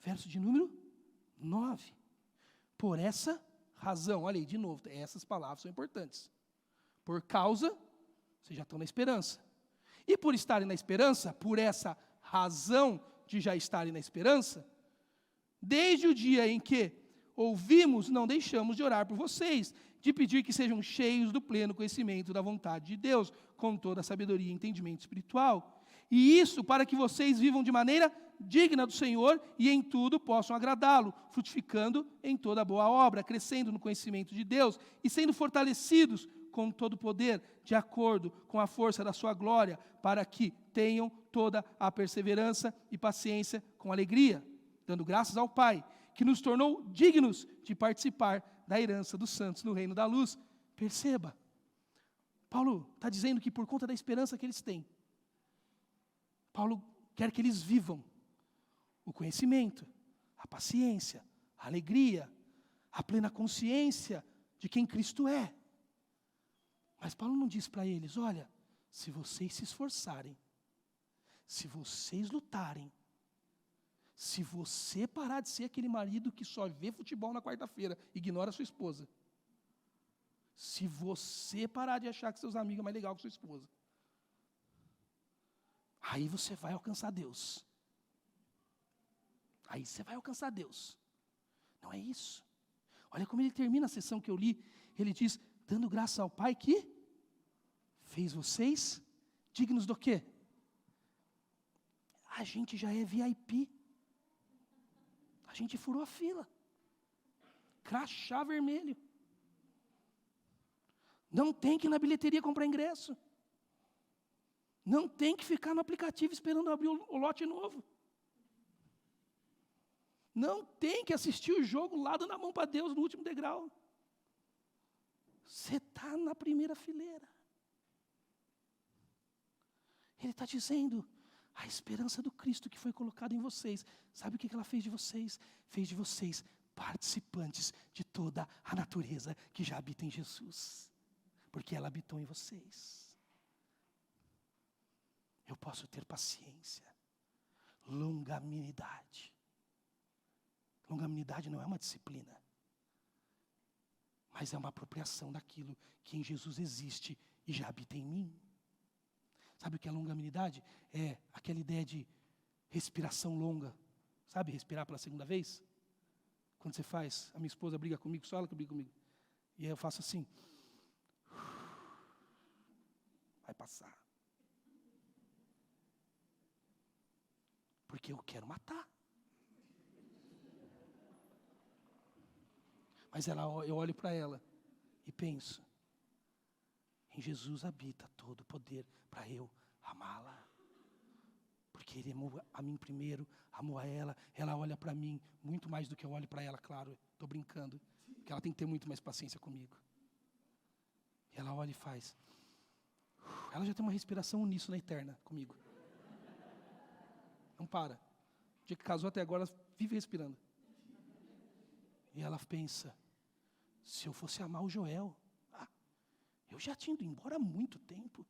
verso de número 9, por essa razão, olha aí de novo, essas palavras são importantes, por causa, vocês já estão na esperança, e por estarem na esperança, por essa razão de já estarem na esperança, desde o dia em que ouvimos, não deixamos de orar por vocês, de pedir que sejam cheios do pleno conhecimento da vontade de Deus, com toda a sabedoria e entendimento espiritual, e isso para que vocês vivam de maneira digna do Senhor e em tudo possam agradá-lo, frutificando em toda boa obra, crescendo no conhecimento de Deus e sendo fortalecidos com todo o poder, de acordo com a força da sua glória, para que tenham toda a perseverança e paciência com alegria, dando graças ao Pai, que nos tornou dignos de participar da herança dos santos no reino da luz. Perceba, Paulo está dizendo que por conta da esperança que eles têm, Paulo quer que eles vivam o conhecimento, a paciência, a alegria, a plena consciência de quem Cristo é. Mas Paulo não diz para eles, olha, se vocês se esforçarem, se vocês lutarem, se você parar de ser aquele marido que só vê futebol na quarta-feira, ignora a sua esposa. Se você parar de achar que seus amigos é mais legal que sua esposa, aí você vai alcançar Deus. Aí você vai alcançar Deus. Não é isso. Olha como ele termina a sessão que eu li. Ele diz, dando graças ao Pai que fez vocês dignos do quê? A gente já é VIP. A gente furou a fila. Crachá vermelho. Não tem que ir na bilheteria comprar ingresso. Não tem que ficar no aplicativo esperando abrir o lote novo. Não tem que assistir o jogo lá dando a mão para Deus no último degrau. Você está na primeira fileira. Ele está dizendo, a esperança do Cristo que foi colocada em vocês. Sabe o que ela fez de vocês? Fez de vocês participantes de toda a natureza que já habita em Jesus. Porque ela habitou em vocês. Eu posso ter paciência, longanimidade. Longanimidade não é uma disciplina, mas é uma apropriação daquilo que em Jesus existe e já habita em mim. Sabe o que é longanimidade? É aquela ideia de respiração longa. Sabe respirar pela segunda vez? Quando você faz, a minha esposa briga comigo, só ela que briga comigo. E aí eu faço assim. Vai passar. Porque eu quero matar. Mas eu olho para ela e penso, em Jesus habita todo o poder para eu amá-la. Porque Ele amou a mim primeiro, amou a ela olha para mim muito mais do que eu olho para ela, claro, estou brincando, porque ela tem que ter muito mais paciência comigo. E ela olha e faz. Ela já tem uma respiração uníssona eterna comigo. Não para. O dia que casou até agora, ela vive respirando. E ela pensa, se eu fosse amar o Joel, eu já tinha ido embora há muito tempo.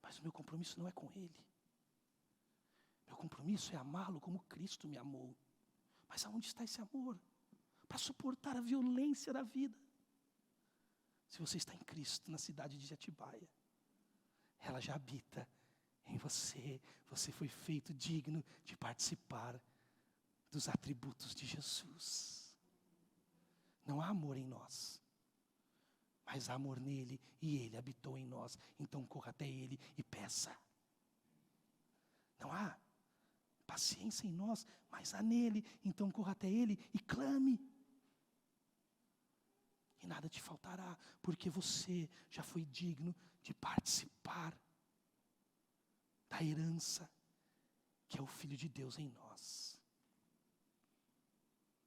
Mas o meu compromisso não é com ele. Meu compromisso é amá-lo como Cristo me amou. Mas aonde está esse amor? Para suportar a violência da vida. Se você está em Cristo, na cidade de Atibaia, ela já habita em você. Você foi feito digno de participar dos atributos de Jesus. Não há amor em nós, mas há amor nele e ele habitou em nós. Então corra até ele e peça. Não há paciência em nós, mas há nele. Então corra até ele e clame. E nada te faltará, porque você já foi digno de participar da herança que é o Filho de Deus em nós.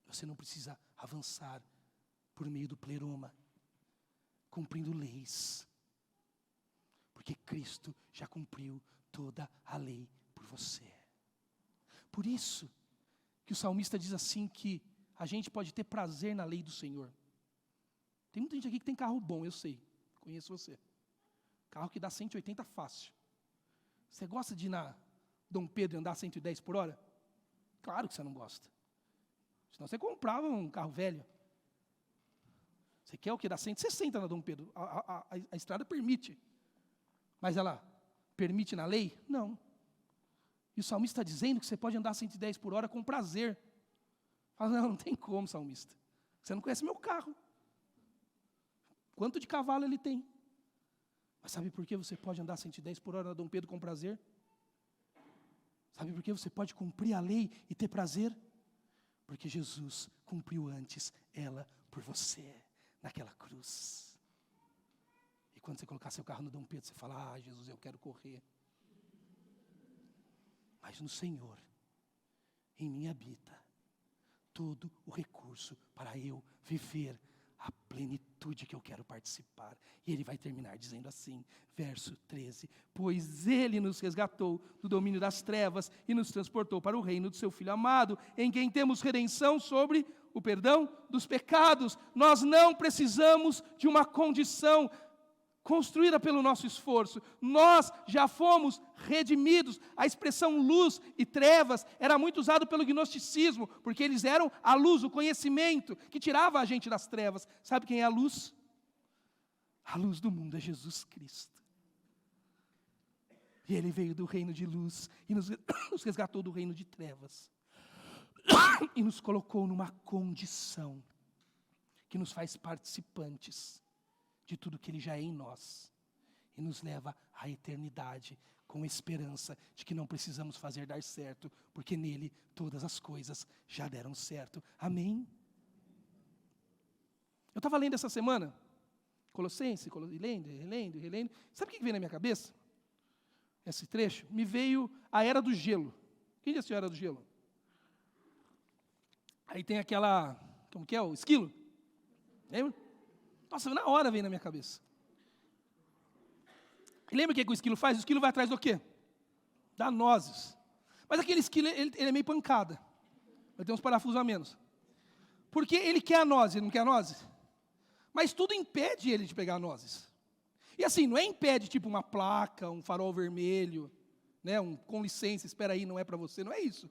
Você não precisa avançar por meio do pleroma, cumprindo leis, porque Cristo já cumpriu toda a lei por você. Por isso que o salmista diz assim que a gente pode ter prazer na lei do Senhor. Tem muita gente aqui que tem carro bom, eu sei, conheço você. Carro que dá 180 fácil. Você gosta de ir na Dom Pedro e andar 110 por hora? Claro que você não gosta. Senão você comprava um carro velho. Você quer o que? Dá 160 na Dom Pedro. A estrada permite. Mas ela permite na lei? Não. E o salmista está dizendo que você pode andar 110 por hora com prazer. Fala, não tem como, salmista. Você não conhece meu carro. Quanto de cavalo ele tem? Mas sabe por que você pode andar 110 por hora na Dom Pedro com prazer? Sabe por que você pode cumprir a lei e ter prazer? Porque Jesus cumpriu antes ela por você, naquela cruz. E quando você colocar seu carro no Dom Pedro, você fala, Jesus, eu quero correr. Mas no Senhor, em mim habita todo o recurso para eu viver a plenitude plenitude que eu quero participar. E ele vai terminar dizendo assim, verso 13: pois ele nos resgatou do domínio das trevas e nos transportou para o reino do seu Filho amado, em quem temos redenção sobre o perdão dos pecados. Nós não precisamos de uma condição construída pelo nosso esforço. Nós já fomos redimidos. A expressão luz e trevas era muito usada pelo gnosticismo, porque eles eram a luz, o conhecimento, que tirava a gente das trevas. Sabe quem é a luz? A luz do mundo é Jesus Cristo. E Ele veio do reino de luz e nos resgatou do reino de trevas. E nos colocou numa condição que nos faz participantes de tudo que Ele já é em nós, e nos leva à eternidade, com esperança de que não precisamos fazer dar certo, porque nele todas as coisas já deram certo. Amém? Eu estava lendo essa semana, Colossenses, relendo. Sabe o que veio na minha cabeça? Esse trecho, me veio a Era do Gelo. Quem já assistiu a Era do Gelo? Aí tem aquela, como que é, o esquilo? Lembra? Nossa, na hora veio na minha cabeça. E lembra o que o esquilo faz? O esquilo vai atrás do quê? Da nozes. Mas aquele esquilo, ele é meio pancada. Vai ter uns parafusos a menos. Porque ele quer a noze, ele não quer a noze? Mas tudo impede ele de pegar a nozes. E assim, não é impede tipo uma placa, um farol vermelho, né, com licença, espera aí, não é para você, não é isso.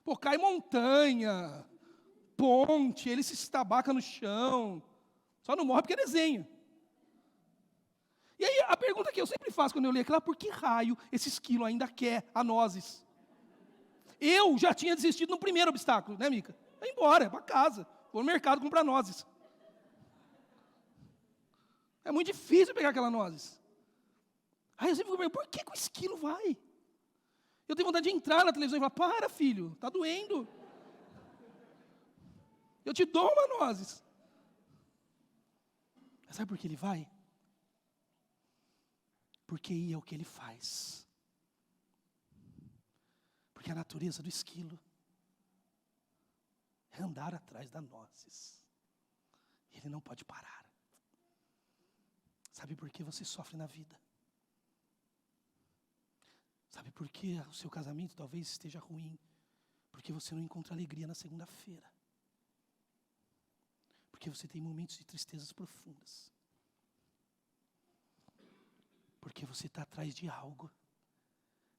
Pô, cai montanha, ponte, ele se estabaca no chão. Só não morre porque é desenho. E aí a pergunta que eu sempre faço quando eu leio aquilo, por que raio esse esquilo ainda quer a nozes? Eu já tinha desistido no primeiro obstáculo, né, Mica? Vai embora, para casa, vou no mercado comprar nozes. É muito difícil pegar aquela nozes. Aí eu sempre fico perguntando, por que o esquilo vai? Eu tenho vontade de entrar na televisão e falar, para filho, está doendo. Eu te dou uma nozes. Sabe por que ele vai? Porque é o que ele faz. Porque a natureza do esquilo é andar atrás da nozes. Ele não pode parar. Sabe por que você sofre na vida? Sabe por que o seu casamento talvez esteja ruim? Porque você não encontra alegria na segunda-feira. Porque você tem momentos de tristezas profundas. Porque você está atrás de algo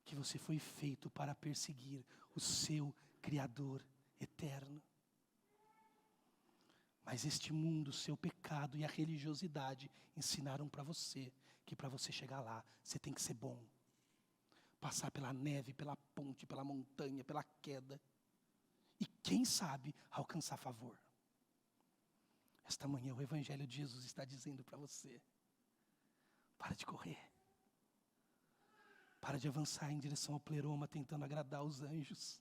que você foi feito para perseguir o seu Criador eterno. Mas este mundo, o seu pecado e a religiosidade ensinaram para você que para você chegar lá, você tem que ser bom. Passar pela neve, pela ponte, pela montanha, pela queda. E quem sabe alcançar favor. Esta manhã o Evangelho de Jesus está dizendo para você, para de correr. Para de avançar em direção ao pleroma, tentando agradar os anjos.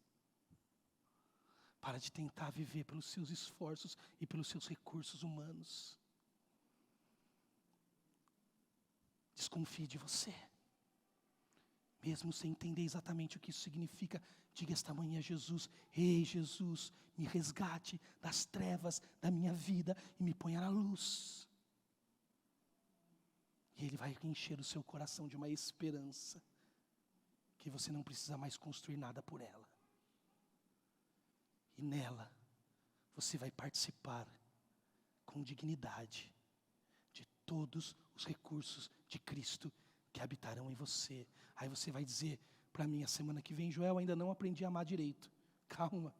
Para de tentar viver pelos seus esforços e pelos seus recursos humanos. Desconfie de você. Mesmo sem entender exatamente o que isso significa, diga esta manhã a Jesus, ei Jesus, me resgate das trevas da minha vida e me ponha na luz. E Ele vai encher o seu coração de uma esperança, que você não precisa mais construir nada por ela. E nela, você vai participar com dignidade de todos os recursos de Cristo que habitarão em você. Aí você vai dizer para mim a semana que vem, Joel, ainda não aprendi a amar direito. Calma,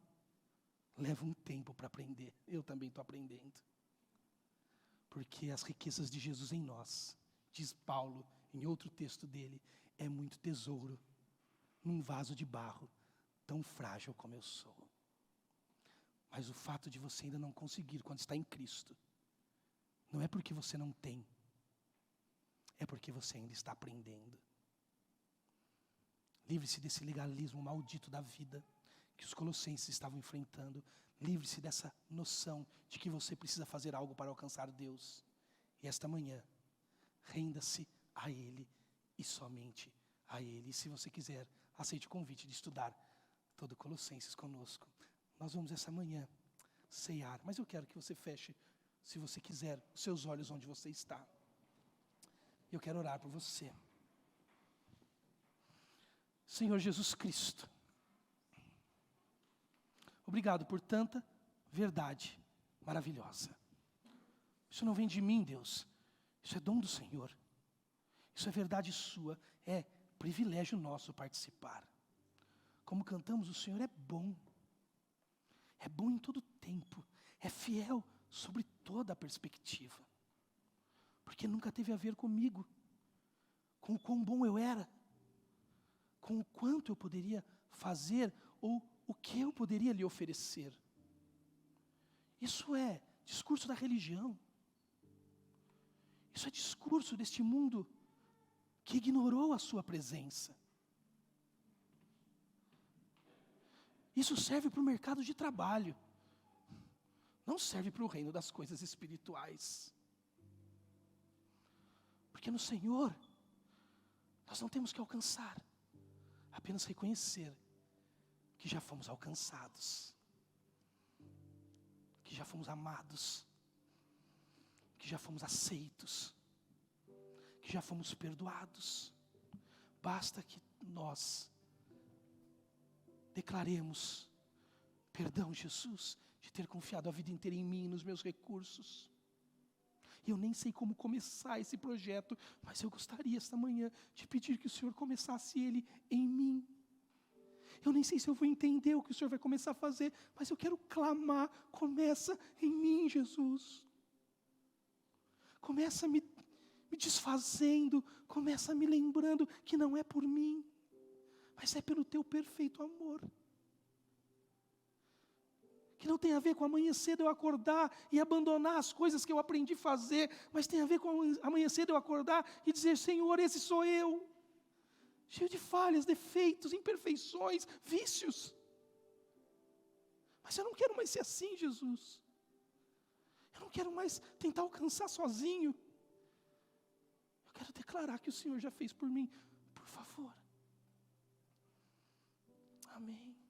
leva um tempo para aprender. Eu também estou aprendendo. Porque as riquezas de Jesus em nós, diz Paulo em outro texto dele, é muito tesouro num vaso de barro, tão frágil como eu sou. Mas o fato de você ainda não conseguir quando está em Cristo, não é porque você não tem, é porque você ainda está aprendendo. Livre-se desse legalismo maldito da vida que os colossenses estavam enfrentando. Livre-se dessa noção de que você precisa fazer algo para alcançar Deus. E esta manhã, renda-se a Ele e somente a Ele. E se você quiser, aceite o convite de estudar todo Colossenses conosco. Nós vamos essa manhã ceiar, mas eu quero que você feche se você quiser, os seus olhos onde você está. Eu quero orar por você. Senhor Jesus Cristo, obrigado por tanta verdade maravilhosa. Isso não vem de mim, Deus. Isso é dom do Senhor. Isso é verdade sua. É privilégio nosso participar. Como cantamos, o Senhor é bom. É bom em todo tempo. É fiel sobre toda a perspectiva. Porque nunca teve a ver comigo, com o quão bom eu era, com o quanto eu poderia fazer ou o que eu poderia lhe oferecer. Isso é discurso da religião. Isso é discurso deste mundo que ignorou a sua presença. Isso serve para o mercado de trabalho. Não serve para o reino das coisas espirituais. Porque no Senhor, nós não temos que alcançar, apenas reconhecer que já fomos alcançados, que já fomos amados, que já fomos aceitos, que já fomos perdoados. Basta que nós declaremos: perdão, Jesus, de ter confiado a vida inteira em mim, nos meus recursos. Eu nem sei como começar esse projeto, mas eu gostaria esta manhã de pedir que o Senhor começasse ele em mim. Eu nem sei se eu vou entender o que o Senhor vai começar a fazer, mas eu quero clamar: começa em mim, Jesus. Começa me desfazendo, começa me lembrando que não é por mim, mas é pelo teu perfeito amor. Que não tem a ver com amanhã cedo eu acordar e abandonar as coisas que eu aprendi a fazer, mas tem a ver com amanhã cedo eu acordar e dizer: Senhor, esse sou eu, cheio de falhas, defeitos, imperfeições, vícios. Mas eu não quero mais ser assim, Jesus. Eu não quero mais tentar alcançar sozinho. Eu quero declarar que o Senhor já fez por mim. Por favor. Amém.